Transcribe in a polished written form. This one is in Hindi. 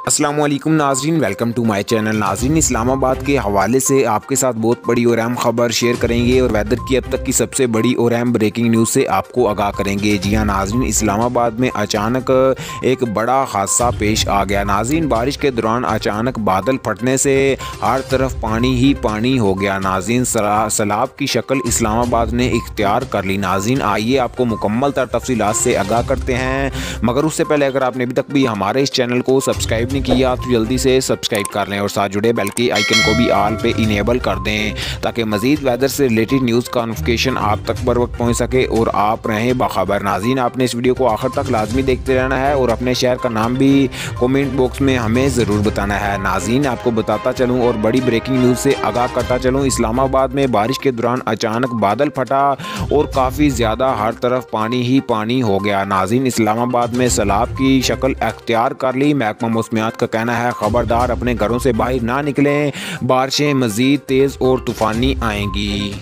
अस्सलाम वालेकुम नाज़रीन, वेलकम टू माय चैनल। नाज़रीन, इस्लामाबाद के हवाले से आपके साथ बहुत बड़ी और अहम खबर शेयर करेंगे और वेदर की अब तक की सबसे बड़ी और अहम ब्रेकिंग न्यूज़ से आपको आगाह करेंगे। जी हाँ नाज़रीन, इस्लामाबाद में अचानक एक बड़ा हादसा पेश आ गया। नाज़रीन, बारिश के दौरान अचानक बादल फटने से हर तरफ पानी ही पानी हो गया। नाज़रीन, सैलाब की शक्ल इस्लामाबाद ने इख्तियार कर ली। नाज़रीन, आइए आपको मुकम्मल तफसीलात से आगाह करते हैं, मगर उससे पहले अगर आपने अभी तक भी हमारे इस चैनल को सब्सक्राइब नहीं किया तो जल्दी से सब्सक्राइब कर लें और साथ जुड़े बेल के आइकन को भी ऑल पे इनेबल कर दें ताकि मजीद वेदर से रिलेटेड न्यूज़ का नोटिफिकेशन आप तक बर वक्त पहुँच सके और आप रहें बाखबर। नाज़रीन, आपने इस वीडियो को आखिर तक लाजमी देखते रहना है और अपने शहर का नाम भी कमेंट बॉक्स में हमें ज़रूर बताना है। नाज़रीन, आपको बताता चलूँ और बड़ी ब्रेकिंग न्यूज़ से आगाह करता चलूँ, इस्लामाबाद में बारिश के दौरान अचानक बादल फटा और काफ़ी ज़्यादा हर तरफ पानी ही पानी हो गया। नाज़रीन, इस्लामाबाद में सैलाब की शक्ल अख्तियार कर ली। महकमा मौसमियात का कहना है खबरदार अपने घरों से बाहर ना निकलें, बारिशें मज़ीद तेज़ और तूफ़ानी आएंगी।